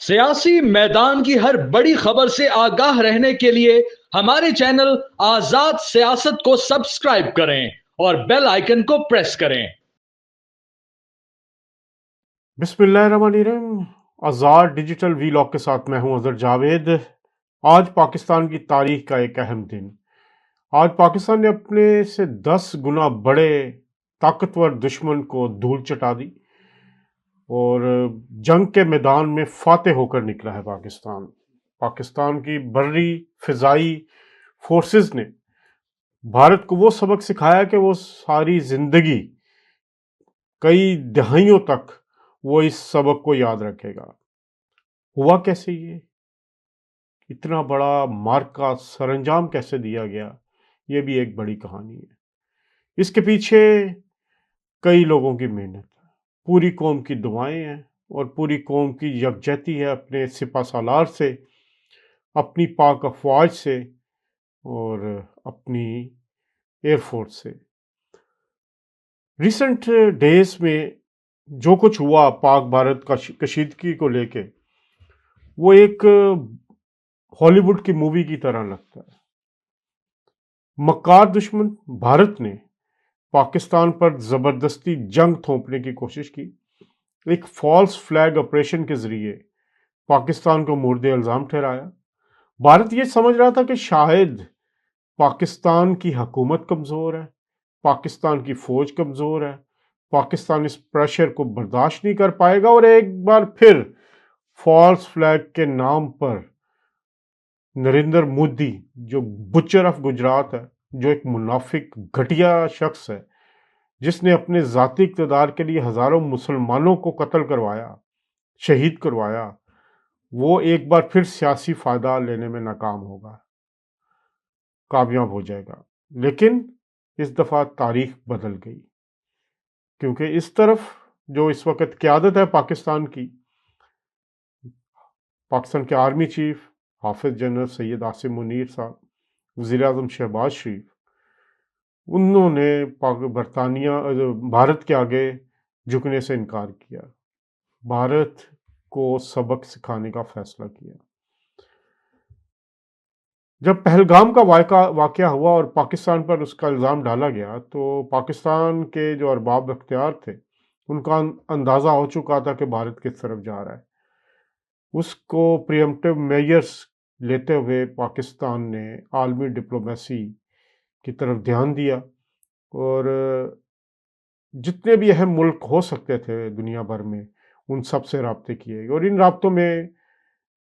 سیاسی میدان کی ہر بڑی خبر سے آگاہ رہنے کے لیے ہمارے چینل آزاد سیاست کو سبسکرائب کریں اور بیل آئیکن کو پریس کریں۔ بسم اللہ الرحمن الرحیم۔ آزاد ڈیجیٹل وی لاگ کے ساتھ میں ہوں اظہر جاوید۔ آج پاکستان کی تاریخ کا ایک اہم دن۔ آج پاکستان نے اپنے سے 10 گنا بڑے طاقتور دشمن کو دھول چٹا دی اور جنگ کے میدان میں فاتح ہو کر نکلا ہے پاکستان کی بری فضائی فورسز نے بھارت کو وہ سبق سکھایا کہ وہ ساری زندگی کئی دہائیوں تک وہ اس سبق کو یاد رکھے گا۔ ہوا کیسے یہ اتنا بڑا مارکا سر انجام کیسے دیا گیا، یہ بھی ایک بڑی کہانی ہے۔ اس کے پیچھے کئی لوگوں کی محنت ہے، پوری قوم کی دعائیں ہیں اور پوری قوم کی یکجہتی ہے، اپنے سپہ سالار سے، اپنی پاک افواج سے اور اپنی ایئر فورس سے۔ ریسنٹ ڈیز میں جو کچھ ہوا پاک بھارت کا کشیدگی کو لے کے، وہ ایک ہالی ووڈ کی مووی کی طرح لگتا ہے۔ مکار دشمن بھارت نے پاکستان پر زبردستی جنگ تھوپنے کی کوشش کی، ایک فالس فلیگ آپریشن کے ذریعے پاکستان کو مورد الزام ٹھہرایا۔ بھارت یہ سمجھ رہا تھا کہ شاید پاکستان کی حکومت کمزور ہے، پاکستان کی فوج کمزور ہے، پاکستان اس پریشر کو برداشت نہیں کر پائے گا، اور ایک بار پھر فالس فلیگ کے نام پر نریندر مودی جو بچر آف گجرات ہے، جو ایک منافق گھٹیا شخص ہے، جس نے اپنے ذاتی اقتدار کے لیے ہزاروں مسلمانوں کو قتل کروایا، شہید کروایا، وہ ایک بار پھر سیاسی فائدہ لینے میں ناکام ہوگا، کامیاب ہو جائے گا۔ لیکن اس دفعہ تاریخ بدل گئی، کیونکہ اس طرف جو اس وقت قیادت ہے پاکستان کی، پاکستان کے آرمی چیف حافظ جنرل سید عاصم منیر صاحب، وزیر اعظم شہباز شریف، انہوں نے بھارت کے آگے جھکنے سے انکار کیا، بھارت کو سبق سکھانے کا فیصلہ کیا۔ جب پہلگام کا واقعہ ہوا اور پاکستان پر اس کا الزام ڈالا گیا، تو پاکستان کے جو ارباب اختیار تھے ان کا اندازہ ہو چکا تھا کہ بھارت کس طرف جا رہا ہے۔ اس کو پریمپٹیو میجرز لیتے ہوئے پاکستان نے عالمی ڈپلومیسی کی طرف دھیان دیا اور جتنے بھی اہم ملک ہو سکتے تھے دنیا بھر میں ان سب سے رابطے کیے، اور ان رابطوں میں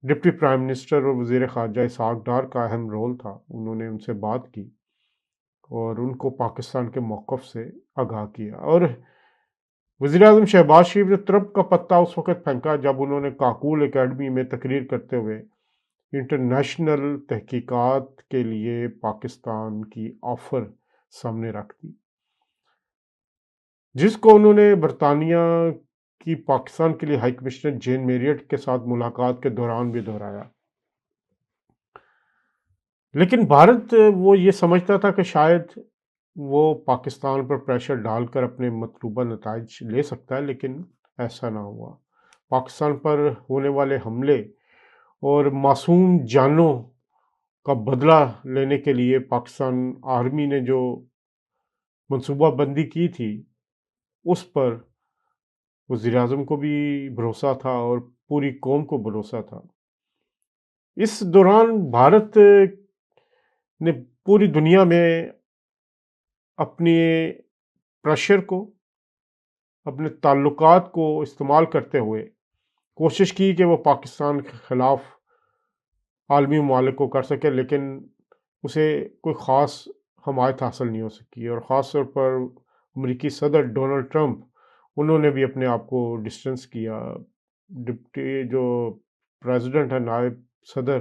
ڈپٹی پرائم منسٹر اور وزیر خارجہ اسحاق ڈار کا اہم رول تھا۔ انہوں نے ان سے بات کی اور ان کو پاکستان کے موقف سے آگاہ کیا، اور وزیر اعظم شہباز شریف نے ترپ کا پتہ اس وقت پھینکا جب انہوں نے کاکول اکیڈمی میں تقریر کرتے ہوئے انٹرنیشنل تحقیقات کے لیے پاکستان کی آفر سامنے رکھ دی، جس کو انہوں نے برطانیہ کی پاکستان کے لیے ہائی کمشنر جین میریٹ کے ساتھ ملاقات کے دوران بھی دہرایا۔ لیکن بھارت وہ یہ سمجھتا تھا کہ شاید وہ پاکستان پر پریشر ڈال کر اپنے مطلوبہ نتائج لے سکتا ہے، لیکن ایسا نہ ہوا۔ پاکستان پر ہونے والے حملے اور معصوم جانوں کا بدلہ لینے کے لیے پاکستان آرمی نے جو منصوبہ بندی کی تھی، اس پر وزیر اعظم کو بھی بھروسہ تھا اور پوری قوم کو بھروسہ تھا۔ اس دوران بھارت نے پوری دنیا میں اپنے پریشر کو، اپنے تعلقات کو استعمال کرتے ہوئے کوشش کی کہ وہ پاکستان کے خلاف عالمی ممالک کو کر سکے، لیکن اسے کوئی خاص حمایت حاصل نہیں ہو سکی، اور خاص طور پر امریکی صدر ڈونلڈ ٹرمپ، انہوں نے بھی اپنے آپ کو ڈسٹنس کیا۔ ڈپٹی جو پریزیڈنٹ ہے، نائب صدر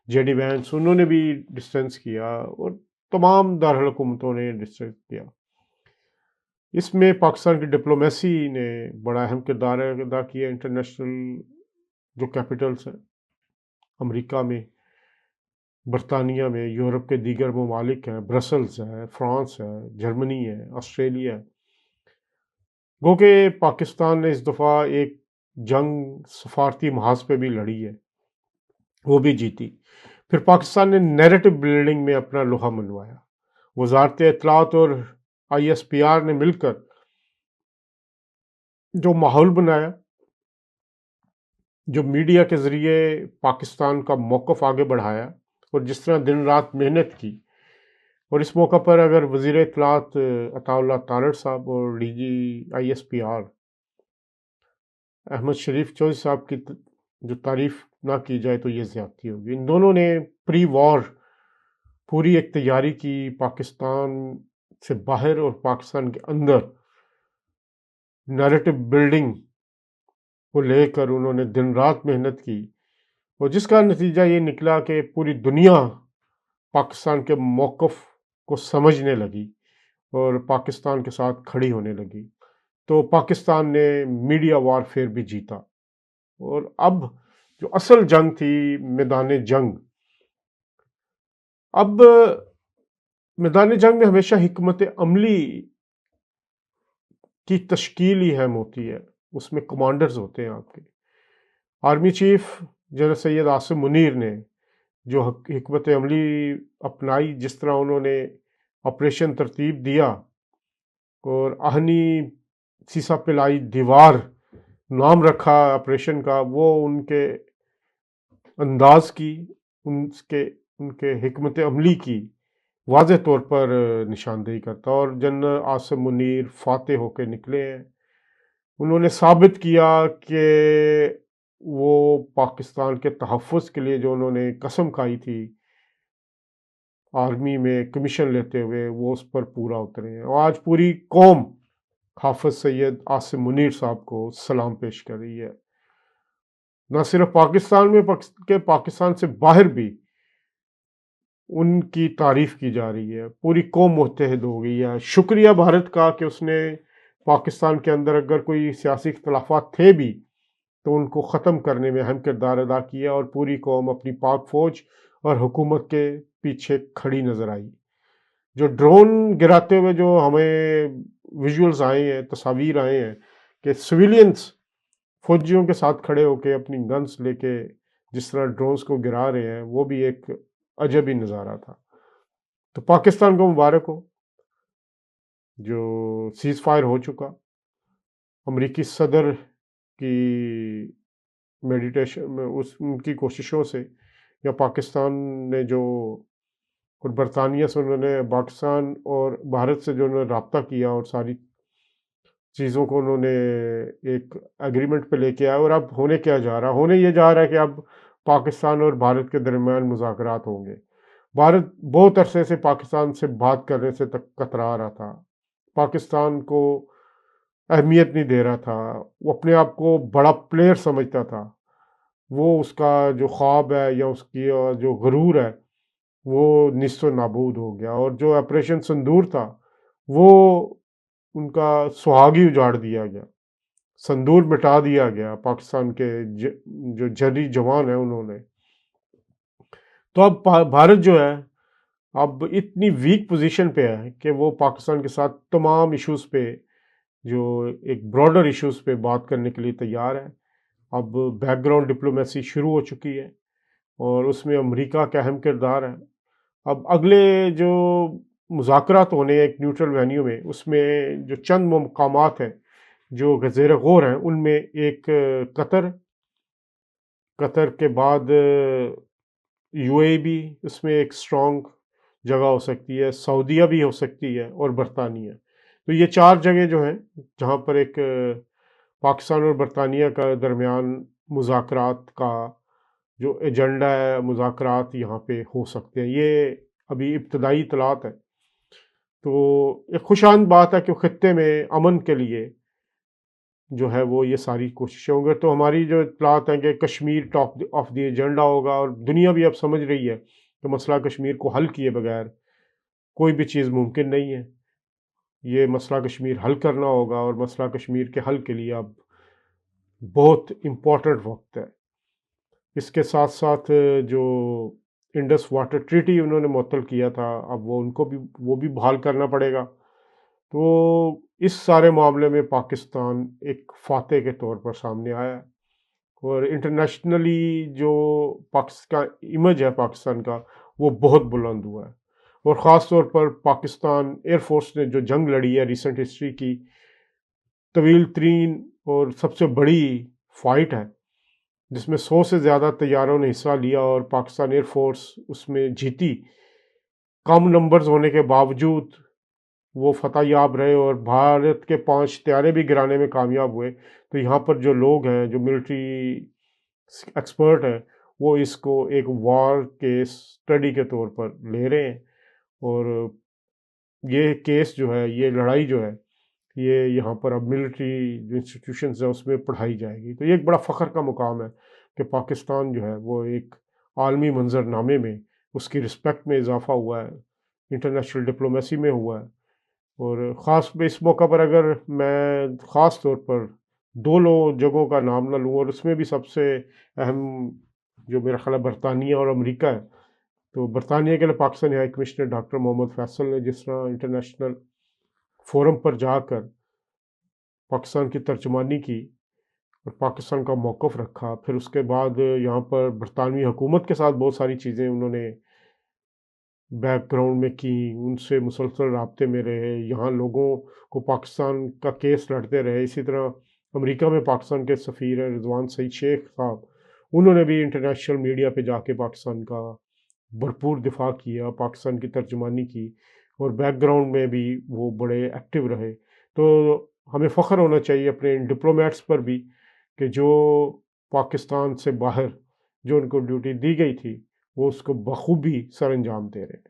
جے ڈی وینس، انہوں نے بھی ڈسٹنس کیا، اور تمام دارالحکومتوں نے ڈسٹنس کیا۔ اس میں پاکستان کی ڈپلومیسی نے بڑا اہم کردار ادا کیا۔ انٹرنیشنل جو کیپٹلز ہیں، امریکہ میں، برطانیہ میں، یورپ کے دیگر ممالک ہیں، برسلز ہے، فرانس ہے، جرمنی ہے، آسٹریلیا ہے، گو کہ پاکستان نے اس دفعہ ایک جنگ سفارتی محاذ پہ بھی لڑی ہے، وہ بھی جیتی۔ پھر پاکستان نے نیریٹو بلڈنگ میں اپنا لوہا منوایا، وزارت اطلاعات اور ISPR نے مل کر جو ماحول بنایا، جو میڈیا کے ذریعے پاکستان کا موقف آگے بڑھایا، اور جس طرح دن رات محنت کی۔ اور اس موقع پر اگر وزیر اطلاعات عطا اللہ تارڑ صاحب اور DG ISPR احمد شریف چودھری صاحب کی جو تعریف نہ کی جائے تو یہ زیادتی ہوگی۔ ان دونوں نے پری وار پوری ایک تیاری کی، پاکستان سے باہر اور پاکستان کے اندر نیریٹو بلڈنگ کو لے کر انہوں نے دن رات محنت کی، اور جس کا نتیجہ یہ نکلا کہ پوری دنیا پاکستان کے موقف کو سمجھنے لگی اور پاکستان کے ساتھ کھڑی ہونے لگی۔ تو پاکستان نے میڈیا وارفیئر بھی جیتا، اور اب جو اصل جنگ تھی، میدان جنگ، اب میدان جنگ میں ہمیشہ حکمت عملی کی تشکیل ہی اہم ہوتی ہے، اس میں کمانڈرز ہوتے ہیں آپ کے۔ Army chief general Syed Asim Munir نے جو حکمت عملی اپنائی، جس طرح انہوں نے آپریشن ترتیب دیا، اور آہنی سیسا پلائی دیوار نام رکھا آپریشن کا، وہ ان کے انداز کی، ان کے حکمت عملی کی واضح طور پر نشاندہی کرتا، اور جنرل عاصم منیر فاتح ہو کے نکلے ہیں۔ انہوں نے ثابت کیا کہ وہ پاکستان کے تحفظ کے لیے جو انہوں نے قسم کھائی تھی آرمی میں کمیشن لیتے ہوئے، وہ اس پر پورا اترے ہیں، اور آج پوری قوم حافظ سید عاصم منیر صاحب کو سلام پیش کر رہی ہے۔ نہ صرف پاکستان میں کہ پاکستان سے باہر بھی ان کی تعریف کی جا رہی ہے، پوری قوم متحد ہو گئی ہے۔ شکریہ بھارت کا کہ اس نے پاکستان کے اندر اگر کوئی سیاسی اختلافات تھے بھی تو ان کو ختم کرنے میں اہم کردار ادا کیا، اور پوری قوم اپنی پاک فوج اور حکومت کے پیچھے کھڑی نظر آئی۔ جو ڈرون گراتے ہوئے جو ہمیں ویژولز آئے ہیں، تصاویر آئے ہیں کہ سویلینز فوجیوں کے ساتھ کھڑے ہو کے اپنی گنز لے کے جس طرح ڈرونز کو گرا رہے ہیں، وہ بھی ایک عجبی نظارہ تھا۔ تو پاکستان کو مبارک ہو جو سیز فائر ہو چکا۔ امریکی صدر کی میڈیٹیشن میں ان کی کوششوں سے، یا پاکستان نے جو، اور برطانیہ سے انہوں نے، پاکستان اور بھارت سے جو انہوں نے رابطہ کیا اور ساری چیزوں کو انہوں نے ایک ایگریمنٹ پہ لے کے آیا، اور اب ہونے کیا جا رہا؟ ہونے یہ جا رہا ہے کہ اب پاکستان اور بھارت کے درمیان مذاکرات ہوں گے۔ بھارت بہت عرصے سے پاکستان سے بات کرنے سے کترا رہا تھا، پاکستان کو اہمیت نہیں دے رہا تھا، وہ اپنے آپ کو بڑا پلیئر سمجھتا تھا۔ وہ اس کا جو خواب ہے یا اس کی جو غرور ہے وہ نیست و نابود ہو گیا، اور جو آپریشن سندور تھا وہ ان کا سہاگ ہی اجاڑ دیا گیا، سندور مٹا دیا گیا پاکستان کے جو جری جوان ہیں انہوں نے۔ تو اب بھارت جو ہے اب اتنی ویک پوزیشن پہ ہے کہ وہ پاکستان کے ساتھ تمام ایشوز پہ، جو ایک براڈر ایشوز پہ بات کرنے کے لیے تیار ہے۔ اب بیک گراؤنڈ ڈپلومیسی شروع ہو چکی ہے، اور اس میں امریکہ کا اہم کردار ہے۔ اب اگلے جو مذاکرات ہونے ہیں ایک نیوٹرل وینیو میں، اس میں جو چند مقامات ہیں جو زیر غور ہیں، ان میں ایک قطر کے بعد UAE بھی اس میں ایک سٹرونگ جگہ ہو سکتی ہے، سعودیہ بھی ہو سکتی ہے، اور برطانیہ۔ تو یہ 4 جگہ جو ہیں جہاں پر ایک پاکستان اور برطانیہ کا درمیان مذاکرات کا جو ایجنڈا ہے، مذاکرات یہاں پہ ہو سکتے ہیں۔ یہ ابھی ابتدائی اطلاعات ہے، تو ایک خوش آمد بات ہے کہ خطے میں امن کے لیے جو ہے وہ یہ ساری کوششیں ہوں گے۔ تو ہماری جو اطلاعات ہیں کہ Kashmir top of the agenda ہوگا، اور دنیا بھی اب سمجھ رہی ہے کہ مسئلہ کشمیر کو حل کیے بغیر کوئی بھی چیز ممکن نہیں ہے۔ یہ مسئلہ کشمیر حل کرنا ہوگا، اور مسئلہ کشمیر کے حل کے لیے اب بہت امپورٹنٹ وقت ہے۔ اس کے ساتھ ساتھ جو انڈس واٹر ٹریٹی انہوں نے معطل کیا تھا، اب وہ ان کو بھی وہ بھی بحال کرنا پڑے گا۔ تو اس سارے معاملے میں پاکستان ایک فاتح کے طور پر سامنے آیا ہے، اور انٹرنیشنلی جو پاکستان امیج ہے پاکستان کا وہ بہت بلند ہوا ہے، اور خاص طور پر پاکستان ایئر فورس نے جو جنگ لڑی ہے ریسنٹ ہسٹری کی طویل ترین اور سب سے بڑی فائٹ ہے، جس میں 100 سے زیادہ طیاروں نے حصہ لیا اور پاکستان ایئر فورس اس میں جیتی، کم نمبرز ہونے کے باوجود وہ فتح یاب رہے اور بھارت کے 5 طیارے بھی گرانے میں کامیاب ہوئے۔ تو یہاں پر جو لوگ ہیں جو ملٹری ایکسپرٹ ہیں وہ اس کو ایک وار کیس اسٹڈی کے طور پر لے رہے ہیں، اور یہ کیس جو ہے، یہ لڑائی جو ہے، یہ یہاں پر اب ملٹری جو انسٹیٹیوشنز ہیں اس میں پڑھائی جائے گی۔ تو یہ ایک بڑا فخر کا مقام ہے کہ پاکستان جو ہے وہ ایک عالمی منظر نامے میں اس کی رسپیکٹ میں اضافہ ہوا ہے، انٹرنیشنل ڈپلومیسی میں ہوا ہے۔ اور خاص پہ اس موقع پر اگر میں خاص طور پر دو جگہوں کا نام نہ لوں، اور اس میں بھی سب سے اہم جو میرا خیال ہے برطانیہ اور امریکہ ہے، تو برطانیہ کے لیے پاکستانی ہائی کمشنر ڈاکٹر محمد فیصل نے جس طرح انٹرنیشنل فورم پر جا کر پاکستان کی ترجمانی کی اور پاکستان کا موقف رکھا، پھر اس کے بعد یہاں پر برطانوی حکومت کے ساتھ بہت ساری چیزیں انہوں نے بیک گراؤنڈ میں کی، ان سے مسلسل رابطے میں رہے، یہاں لوگوں کو پاکستان کا کیس لڑتے رہے۔ اسی طرح امریکہ میں پاکستان کے سفیر ہیں رضوان سعید شیخ صاحب، انہوں نے بھی انٹرنیشنل میڈیا پہ جا کے پاکستان کا بھرپور دفاع کیا، پاکستان کی ترجمانی کی، اور بیک گراؤنڈ میں بھی وہ بڑے ایکٹیو رہے۔ تو ہمیں فخر ہونا چاہیے اپنے ڈپلومیٹس پر بھی کہ جو پاکستان سے باہر جو ان کو ڈیوٹی دی گئی تھی وہ اس کو بخوبی سر انجام دے رہے ہیں۔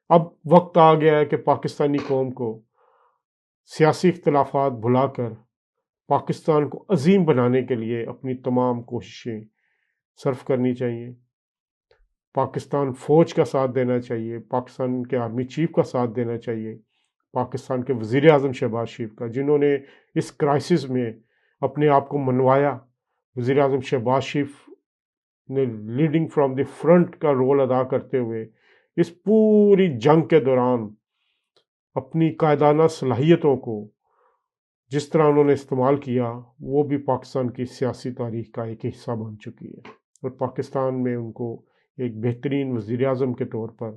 اب وقت آ گیا ہے کہ پاکستانی قوم کو سیاسی اختلافات بھلا کر پاکستان کو عظیم بنانے کے لیے اپنی تمام کوششیں صرف کرنی چاہیے، پاکستان فوج کا ساتھ دینا چاہیے، پاکستان کے آرمی چیف کا ساتھ دینا چاہیے، پاکستان کے وزیر اعظم شہباز شریف کا، جنہوں نے اس کرائسس میں اپنے آپ کو منوایا۔ وزیر اعظم شہباز شریف نے لیڈنگ فرام دی فرنٹ کا رول ادا کرتے ہوئے اس پوری جنگ کے دوران اپنی قائدانہ صلاحیتوں کو جس طرح انہوں نے استعمال کیا، وہ بھی پاکستان کی سیاسی تاریخ کا ایک حصہ بن چکی ہے، اور پاکستان میں ان کو ایک بہترین وزیر اعظم کے طور پر